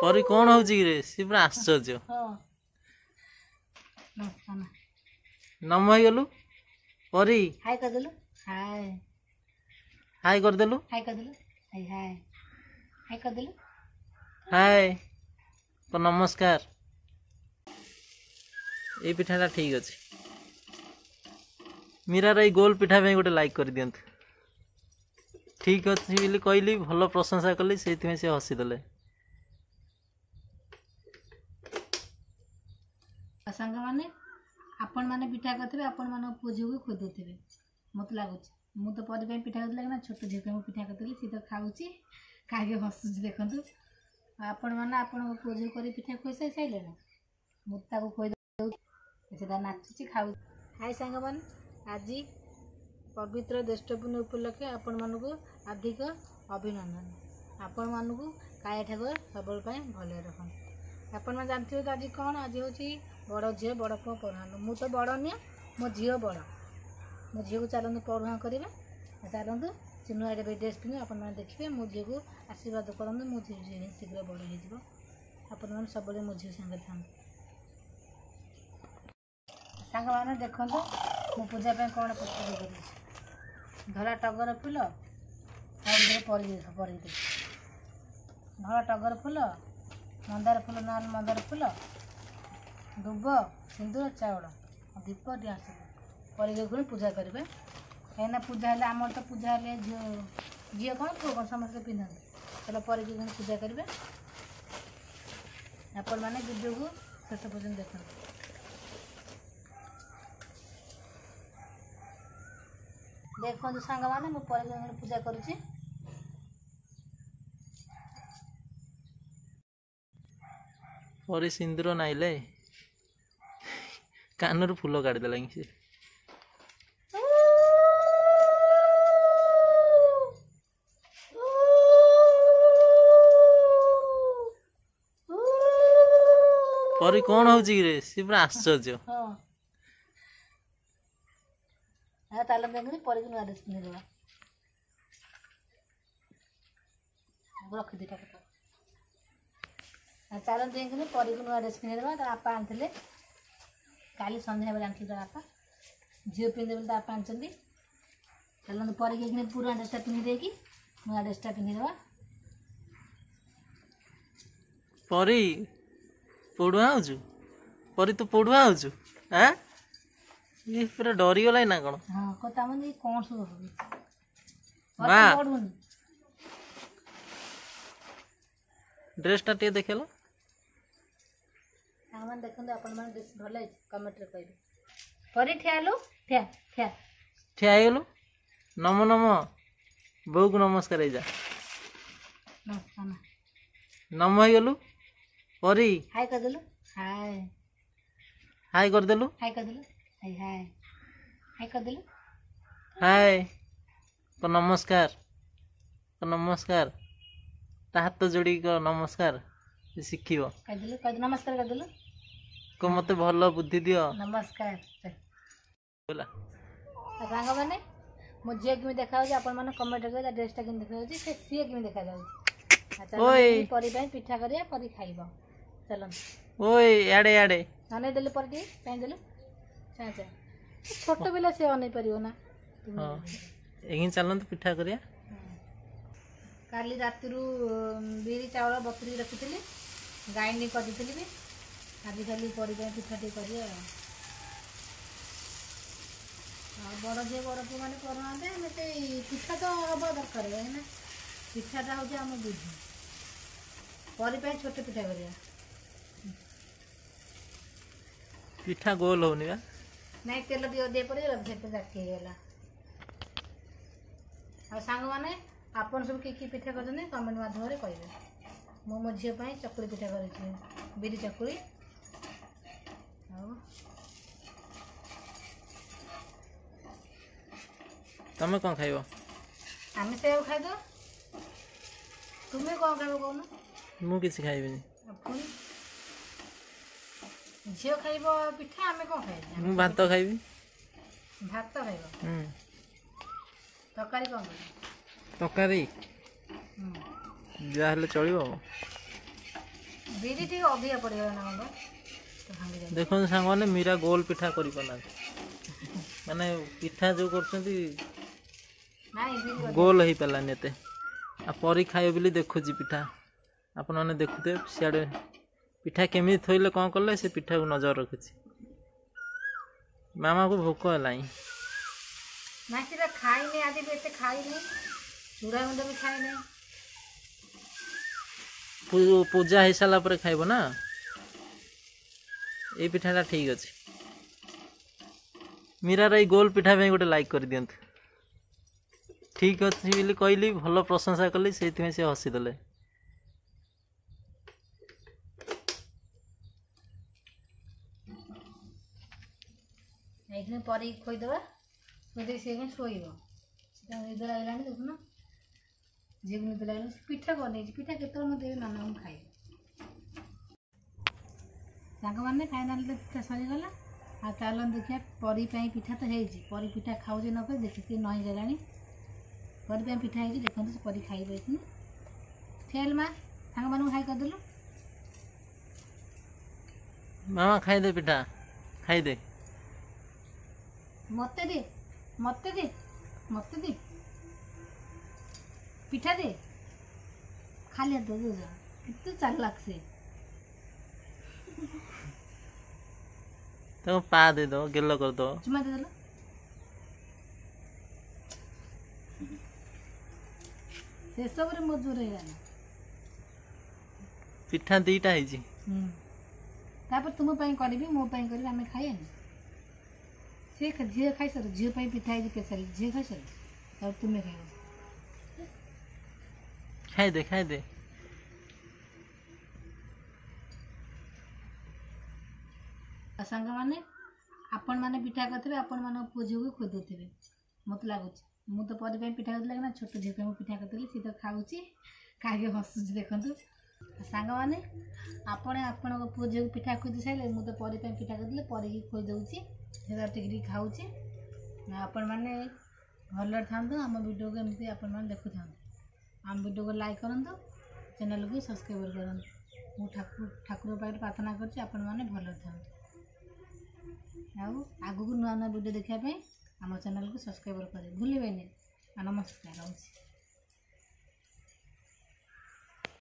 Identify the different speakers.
Speaker 1: परी कौन हूँ कि सी पूरा आश्चर्य नम हो गलु परी
Speaker 2: हाय करदेलु हाय
Speaker 1: हाय करदेलु
Speaker 2: हाय करदेलु हाय हाय हाय करदेलु
Speaker 1: हाय तो नमस्कार ये पिठाटा ठीक अच्छे मीरार ये गोल पिठा पे गोटे लाइक कर दियंतु ठीक अच्छे बोली कहली भल प्रशंसा कली से हसीदे
Speaker 2: सांग मैंने आपण मैंने पिठा करते आपण मान पुझी को खोदुवे मत लगुच मु तो पर पिठा कर ना छोट झील को पिठा करती सी तो खाऊँ कहीं हसुच देखु आपण मैंने आपण पुझी कर पिठा खुई सारी सारे मुझे खोद नाचुची खाऊ। हाय सांग मैंने आज पवित्र ज्येष्ठपूर्ण उपलक्षे आपण मानक अधिक अभिनंदन आपण मानक काय ठाकुर सबल भले रखन आपण मैंने जानते तो आज कौन आज हूँ बड़ झील बड़ पुआ पढ़ा मु तो बड़ नुह मो झी बड़ मो झी को चलते पढ़ुआ करेंगे चलतु चिन्ह एडे ड्रेस पिंधे आप देखिए मो झी को आशीर्वाद करूँ मो झी शीघ्र बड़ हो आप सब मो झी सागर था सांग मैंने देखो मो पूजा कौन प्रस्तुत कर धला टगर फुल परी धला टगर फुल मंदार फुल नाल मंदार फुल दुब सिंदूर चाउल दीप दिया पर पूजा करेंगे कहीं पूजा है आम तो पूजा है झील कौन पुओ कौन समस्त पिंधते चलो पर पूजा करेंगे आपण मैंने वीडियो को शेष पर्यटन देखते देखो सांग मैंने मु पर पूजा करुँची
Speaker 1: परी सिंदूर नाइले कानर फूल काढ़ीदेला सी परी कौन हूँ कि सी पूरा आश्चर्य
Speaker 2: ताल देखनी पर नुआ ड्रेस पिंधेदेवा रखी दीटा चल देखनी पर नुआ ड्रेस पिंधेदेवा आपा आनी काली सन्ध्या बेले आनी आपा झील पिंधे बोले आपा आनी चलते पर पुराना ड्रेसटा पिंधे कि नुआ ड्रेसटा पिंधेदेवा
Speaker 1: परी पढ़ुआ हो परी तो पढ़ुआ हो ये पूरा डरी गला ना कौन
Speaker 2: हाँ कता मन कौन सब
Speaker 1: ड्रेसटा टे देखेल
Speaker 2: मैंने देखते आपण मैंने ड्रेस भल कमेंट रे कह परी ठियालु ठिया ठिया
Speaker 1: ठिया गलु नम नम बो को नमस्कार जा नम हो गलु परी
Speaker 2: हाय करदेलु हाय
Speaker 1: हाय करदेलु
Speaker 2: हाय करदेलु हाय हाय हाय करदेलु
Speaker 1: हाय तो नमस्कार हाथ जोड़ी नमस्कार शिखिब
Speaker 2: कहदेलु नमस्कार करदेलु
Speaker 1: को मते भल बुद्धि दियो
Speaker 2: नमस्कार
Speaker 1: बोला
Speaker 2: सांग मैंने मो झील केमी देखा आपण मैंने कमेंट कर ड्रेसटा केमी देखा से सी केमी देखा परी पिठा करिया परी खाइब चल
Speaker 1: ओए याडे याडे
Speaker 2: अनै देलु पर कहीं देलु छोट पिला से अनै पारियो ना
Speaker 1: एगिन चलन तो पिठा करिया
Speaker 2: काली राति बिरी चाउल बतुरी रखुली ग्राइंडिंग कर दी भी आज खाली पर पिठा टे कर बड़ झील बड़ पु मैंने करूना पिठा तो हवा दरकार है पिठाटा हूँ आम बुद्धि पर छोट पिठा करिया
Speaker 1: पिठा गोल होनी बा
Speaker 2: नहीं तेल दे पड़ेगा जाकीगला आ सांग मैंने आपन सब कि पिठा कर कमेंट माध्यम कहे मो मो झील चकुली पिठा कर बिरी चकुली
Speaker 1: तमें कौन खाइब
Speaker 2: आम से खाईद तुम्हें कौन खाइब कौन
Speaker 1: मु किसी खाइबिनी
Speaker 2: झील खाइब पिठा आम कौन खाइब
Speaker 1: मु भात खाइबी
Speaker 2: भात खाइब तरकारी कौन
Speaker 1: तकारी जहाँ चलो
Speaker 2: ବିରି ଟିକେ ଅଧିକା ପଡ଼ିବ ନା କଣ ତ ଭାଙ୍ଗି ଯାଉଛି।
Speaker 1: ଦେଖନ୍ତୁ ସାଙ୍ଗମାନେ ମୀରା ଗୋଲ ପିଠା କରିପାରୁନାହାନ୍ତି, ମାନେ ପିଠା ଯେଉଁ କରୁଛନ୍ତି
Speaker 2: ନାଇଁ ବିରି
Speaker 1: ଗୋଲ ହେଇପାରିଲାନି ଏତେ। ଆଉ ପରି ଖାଇବ ବୋଲି ଦେଖୁଛି ପିଠା, ଆପଣମାନେ ଦେଖୁଥିବେ ସିଆଡ଼େ ପିଠା କେମିତି ଥୋଇଲେ କ'ଣ କଲେ ସେ ପିଠାକୁ ନଜର ରଖୁଛି। ମାମାକୁ ଭୋକ ହେଲାଣି।
Speaker 2: ନା ସେଟା ଖାଇନି, ଆଜି ବି ଏତେ ଖାଇନି, ଚୁଡ଼ା ଗୁଣ୍ଡ ବି ଖାଇନି।
Speaker 1: ପୂଜା ହେଇସାରିଲା ପରେ ଖାଇବ ନା, ଏଇ ପିଠାଟା ଠିକ୍ ଅଛି। ମୀରାର ଏଇ ଗୋଲ ପିଠା ପାଇଁ ଗୋଟେ ଲାଇକ୍ କରିଦିଅନ୍ତୁ। ଠିକ୍ ଅଛି ବୋଲି କହିଲି, ଭଲ ପ୍ରଶଂସା କଲି, ସେଇଥିପାଇଁ ସେ ହସିଦେଲେ।
Speaker 2: ଏଇଖିଣି ପରିକି ଖୋଇଦେବା, ଖୋଇଦେଇ ସେ ଶୋଇବ। ସେଟା ନିଦ ଲାଗିଲାଣି ଦେଖୁନ, ଝିଅକୁ ନିଦ ଲାଗିଲାଣି। ସେ ପିଠା କରିନେଇଛି, ପିଠା କେତେବେଳେ ମୁଁ ଦେବି ନାନା ମୁଁ ଖାଇବି। ସାଙ୍ଗମାନେ ଫାଇନାଲ୍ ତ ପିଠା ସରିଗଲା। ଆଉ ଚାଲନ୍ତୁ ଦେଖିବା ପରି ପାଇଁ ପିଠା ତ ହେଇଛି, ପରି ପିଠା ଖାଉଛି ନ ଖାଇ ଦେଖିକି ନ ହେଇଗଲାଣି। ପରି ପାଇଁ ପିଠା ହେଇଛି, ଦେଖନ୍ତୁ ସେ ପରି ଖାଇବେ। ଏଇଖିଣି ଠିଆ ମା, ସାଙ୍ଗମାନଙ୍କୁ ଖାଇ କରିଦେଲୁ।
Speaker 1: ମାମା ଖାଇଦେ ପିଠା, ଖାଇଦେ।
Speaker 2: ମତେ ଦେ, ମତେ ଦେ, ମତେ ଦେ, ପିଠା ଦେ। ଖାଲି ହାତ ଦେଉଛ, କେତେ ଚାଲାକ୍ ସେ।
Speaker 1: ତାକୁ ପା ଦେଇଦବ, ଗେଲ କରିଦବ।
Speaker 2: ଚୁମା ଦେଇଦେଲ। ସେସବୁରେ ମୋ ଜୋର ହେଇଗଲା।
Speaker 1: ପିଠା ଦିଟା ହେଇଛି।
Speaker 2: ତାପରେ ତୁମ ପାଇଁ କରିବି, ମୋ ପାଇଁ କରିବି, ଆମେ ଖାଇବାନି। ସେ ଝିଅ ଖାଇସାରୁ, ଝିଅ ପାଇଁ ପିଠା ହେଇଛି ସ୍ପେଶାଲ, ଝିଅ ଖାଇସାରୁ, ତାପରେ ତୁମେ ଖାଇବ।
Speaker 1: ଖାଇଦେ, ଖାଇଦେ।
Speaker 2: ସାଙ୍ଗମାନେ ଆପଣମାନେ ପିଠା କରିଥିବେ, ଆପଣମାନଙ୍କ ପୁଅ ଝିଅକୁ ଖୋଦୁଥିବେ ମୋତେ ଲାଗୁଛି। ମୁଁ ତ ପରି ପାଇଁ ପିଠା କରିଥିଲି ନା, ଛୋଟ ଝିଅ ପାଇଁ ମୁଁ ପିଠା କରିଥିଲି, ସିଏ ତ ଖାଉଛି, କାହିଁକି ହସୁଛି ଦେଖନ୍ତୁ। ସାଙ୍ଗମାନେ ଆପଣ ଆପଣଙ୍କ ପୁଅ ଝିଅକୁ ପିଠା ଖୋଜି ସାରିଲେ, ମୁଁ ତ ପରି ପାଇଁ ପିଠା କରିଥିଲି, ପରିକି ଖୋଇ ଦେଉଛି, ସେଟା ଟିକେ ଟିକେ ଖାଉଛି। ଆପଣମାନେ ଭଲରେ ଥାନ୍ତୁ, ଆମ ଭିଡ଼ିଓକୁ ଏମିତି ଆପଣମାନେ ଦେଖୁଥାନ୍ତୁ। ଆମ ଭିଡ଼ିଓକୁ ଲାଇକ୍ କରନ୍ତୁ, ଚ୍ୟାନେଲକୁ ସବସ୍କ୍ରାଇବ୍ କରନ୍ତୁ। ମୁଁ ଠାକୁର ପାଖରେ ପ୍ରାର୍ଥନା କରୁଛି ଆପଣମାନେ ଭଲରେ ଥାନ୍ତୁ। ଆଉ ଆଗକୁ ନୂଆ ନୂଆ ଭିଡ଼ିଓ ଦେଖିବା ପାଇଁ ଆମ ଚ୍ୟାନେଲକୁ ସବସ୍କ୍ରାଇବ୍ କରିବେ, ଭୁଲିବେନି। ନମସ୍କାର, ରହୁଛି।